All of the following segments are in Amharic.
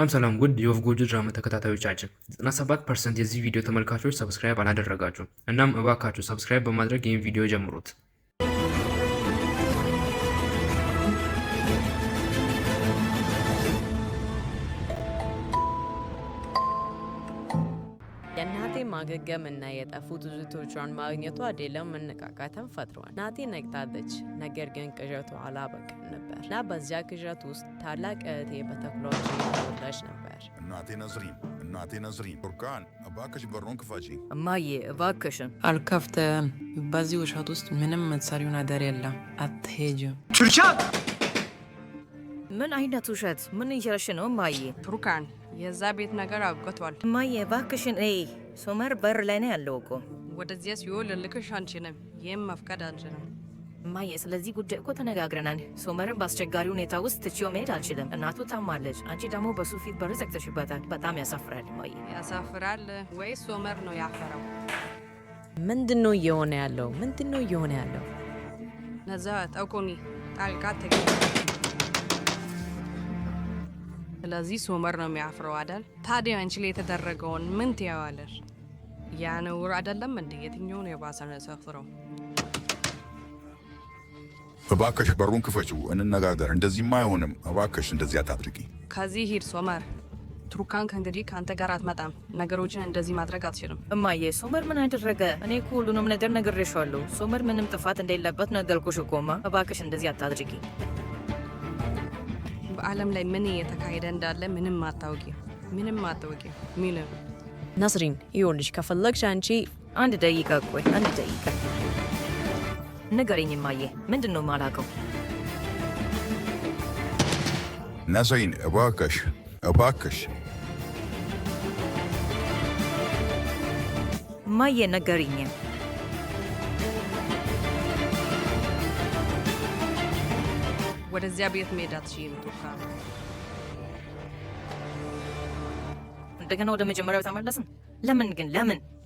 ሰላም ውድ የወፍ ጎጆ ድራማ ተከታታዮቻችን 97% የዚህ ቪዲዮ ተመልካቾች ሰብስክራይብ አላደረጋችሁም። እናም እባካችሁ ሰብስክራይብ በማድረግ ይህን ቪዲዮ ጀምሩት። የእናቴ ማገገም እና የጠፉት እህቶቿን ማግኘቷ ሌላው መነቃቃትን ፈጥሯል። እናቴ ነቅታለች፣ ነገር ግን ቅዠቱ አላበቃም ነበር እና በዚያ ቅዠት ውስጥ ታላቅ እህቴ በተኩላዎች እየተወላች ነበር። እናቴ ነዝሪን ቱርካን እባክሽ በሩን ክፈቺ። እማዬ እባክሽን። አልከፍትም። በዚህ ውሸት ውስጥ ምንም የምትሰሪው ነገር የለም። አትሄጂም። ቹርቻት! ምን አይነት ውሸት? ምን እያልሽ ነው እማዬ? ቱርካን የዛ ቤት ነገር አብቅቷል። እማዬ እባክሽን። ሶመር በር ላይ ነው ያለው እኮ። ወደዚያ ሲሆን ልልክሽ አንችልም። ይህም መፍቀድ አንችልም። እማዬ ስለዚህ ጉዳይ እኮ ተነጋግረናል። ሶመርን በአስቸጋሪ ሁኔታ ውስጥ ትቼው መሄድ አልችልም። እናቱ ታማለች። አንቺ ደግሞ በሱ ፊት በር ዘግተሽበታል። በጣም ያሳፍራል እማዬ። ያሳፍራል ወይስ ሶመር ነው ያፈረው? ምንድን ነው እየሆነ ያለው? ነዛት አውቆኒ ጣልቃ ተገኘ። ስለዚህ ሶመር ነው የሚያፍረው አይደል? ታዲያ አንቺ ላይ የተደረገውን ምን ትያዋለሽ? ያ ነውር አይደለም እንዴ? የትኛው ነው የባሰ ነው ያሳፍረው? እባክሽ በሩን ክፈቺው፣ እንነጋገር። እንደዚህማ አይሆንም። እባክሽ እንደዚህ አታድርጊ። ከዚህ ሂድ ሶመር። ቱርካን ከእንግዲህ ከአንተ ጋር አትመጣም። ነገሮችን እንደዚህ ማድረግ አትችልም። እማዬ ሶመር ምን አደረገ? እኔ እኮ ሁሉንም ነገር ነግሬሻለሁ። ሶመር ምንም ጥፋት እንደሌለበት ነገርኩሽ እኮማ። እባክሽ እንደዚህ አታድርጊ። በዓለም ላይ ምን እየተካሄደ እንዳለ ምንም አታውቂ። ነስሪን ይኸውልሽ፣ ከፈለግሽ አንቺ አንድ ደቂቃ ቆይ፣ አንድ ደቂቃ ንገሪኝ እማዬ። ምንድን ነው የማላውቀው? ነስሪን እባክሽ እማዬ ንገሪኝ። ወደዚያ ቤት መሄድ አትችይም ቱርካን። እንደገና ወደ መጀመሪያው ተመለስን?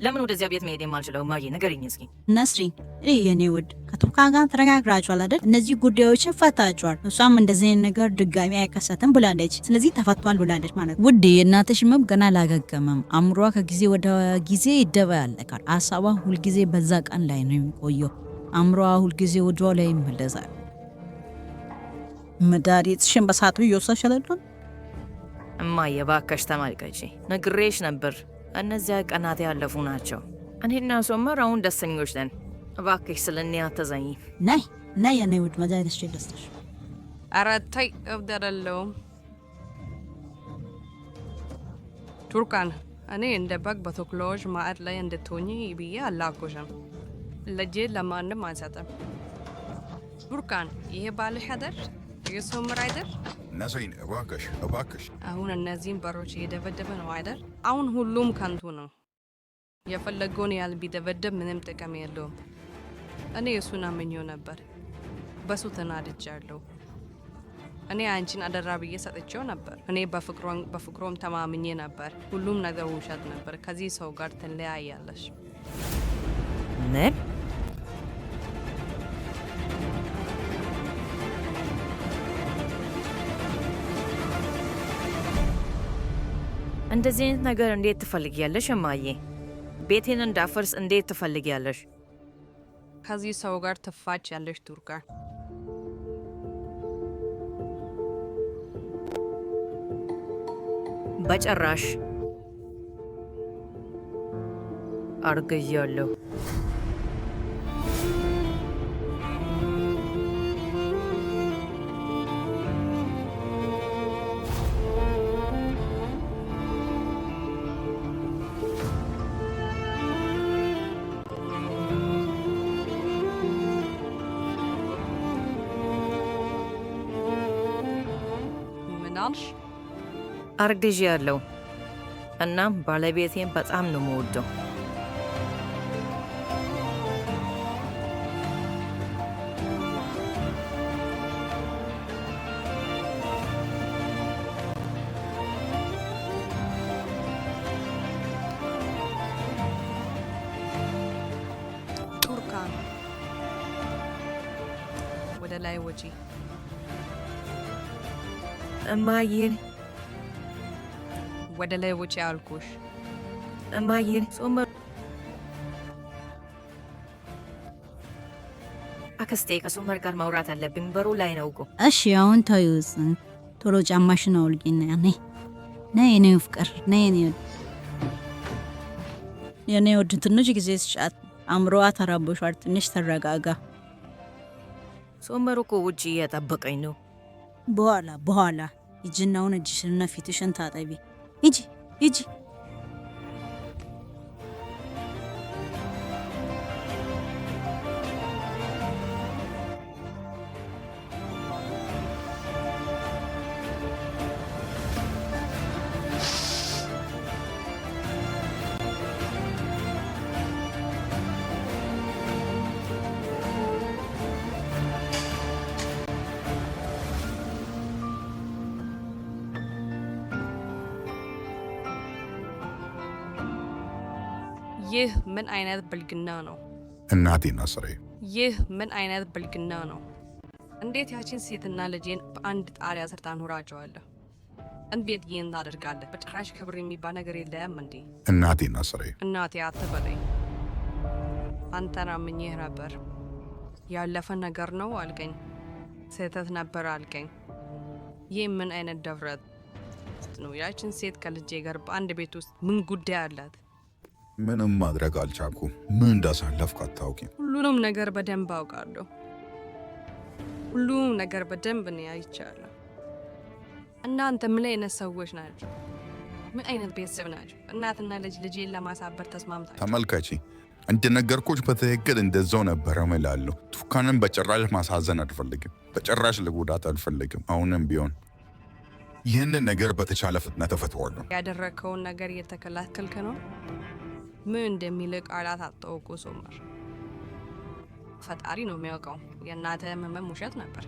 ለምን ወደዚያ ቤት መሄድ የማልችለው? እማዬ ንገሪኝ እስኪ። ነስሪን የኔ ውድ ከቱርካን ጋር ተነጋግራችኋል አይደል? እነዚህ ጉዳዮችን ፈታችኋል። እሷም እንደዚህ ነገር ድጋሚ አይከሰትም ብላለች። ስለዚህ ተፈቷል ብላለች ማለት ነው። ውድ የእናትሽ ህመም ገና አላገገመም። አእምሯ ከጊዜ ወደ ጊዜ ይደበላለቃል። ሀሳቧ ሁልጊዜ በዛ ቀን ላይ ነው የሚቆየው። አእምሯ ሁልጊዜ ወደ ላይ ይመለሳል። መድኃኒትሽን በሰዓቱ እየወሰድሽ አይደል? እማዬ እባክሽ ተመልከቺ፣ ነግሬሽ ነበር። እነዚያ ቀናት ያለፉ ናቸው። እኔና ሶመር አሁን ደስተኞች ነን። እባክሽ ስለ እኔ አትዘኝ። ነይ የኔ ውድ መድኃኒትሽን ደስተሽ። ኧረ ተይ፣ እብድ አይደለሁም ቱርካን። እኔ እንደ በግ በተኩላዎች ማዕድ ላይ እንድትሆኚ ብዬ አላኩሽም። ልጄን ለማንም አንሰጥም። ቱርካን ይሄ ባልሽ አይደል? የሶመር አይደል? ነስሪን እባክሽ አሁን እነዚህን በሮች እየደበደበ ነው አይደል? አሁን ሁሉም ከንቱ ነው። የፈለገውን ያህል ቢደበደብ ምንም ጥቅም የለውም። እኔ እሱን አምኜው ነበር፣ በሱ ተናድጃለሁ። እኔ አንቺን አደራ ብዬ ሰጥቼው ነበር። እኔ በፍቅሮም ተማምኜ ነበር። ሁሉም ነገር ውሸት ነበር። ከዚህ ሰው ጋር ትለያያለሽ። ምን? እንደዚህ አይነት ነገር እንዴት ትፈልጊያለሽ እማዬ? ቤቴን እንዳፈርስ እንዴት ትፈልጊያለሽ? ከዚህ ሰው ጋር ትፋች ያለሽ ቱርካን። በጭራሽ አርግዣለሁ። አርግዣለሁ። እናም ባለቤቴን በጣም ነው የምወደው። ቱርካን ወደ ላይ ወጪ። እማዬ ወደ ሌቦች ያልኩሽ። እማዬ ሶመር አክስቴ ከሶመር ጋር ማውራት አለብኝ። በሩ ላይ ነው እኮ። እሺ አሁን ተይውስ። ቶሎ ጫማሽን አውልቂና ነይ ነይ የኔ ፍቅር ነይ የኔ ውድ ትንሽ ጊዜ ስጫት። አእምሮዋ ተረብሿል። ትንሽ ተረጋጋ። ሶመር እኮ ውጭ እየጠበቀኝ ነው። በኋላ ሂጂናውን እጅሽንና ፊትሽን ታጠቢ። ሂጂ ይህ ምን አይነት ብልግና ነው? እናቴ ናስሬ፣ ይህ ምን አይነት ብልግና ነው? እንዴት ያችን ሴትና ልጄን በአንድ ጣሪያ ስር ታኖራቸዋለህ? እንዴት ይህን ታደርጋለህ? በጭራሽ ክብር የሚባል ነገር የለም እንዴ? እናቴ ናስሬ፣ እናቴ አትበለኝ። አንተን አምኜህ ነበር። ያለፈ ነገር ነው አልከኝ። ስህተት ነበር አልከኝ። ይህ ምን አይነት ድፍረት ነው? ያችን ሴት ከልጄ ጋር በአንድ ቤት ውስጥ ምን ጉዳይ አላት? ምንም ማድረግ አልቻልኩም። ምን እንዳሳለፍኩ አታውቂም። ሁሉንም ነገር በደንብ አውቃለሁ። ሁሉም ነገር በደንብ ነው አይቻለሁ። እናንተ ምን አይነት ሰዎች ናቸው? ምን አይነት ቤተሰብ ናቸው? እናትና ልጄን ለማሳበር ተስማምታችሁ? ተመልከቺ፣ እንደነገርኩሽ በትክክል እንደዛው ነበረ እምላለሁ። ቱርካንን በጭራሽ ማሳዘን አልፈልግም። በጭራሽ ልጉዳት አልፈልግም። አሁንም ቢሆን ይህንን ነገር በተቻለ ፍጥነት እፈታዋለሁ። ያደረከውን ነገር እየተከላከልክ ነው። ምን እንደሚል ቃላት አታውቁ ሶመር። ፈጣሪ ነው የሚያውቀው። የእናትህ ህመም ውሸት ነበር።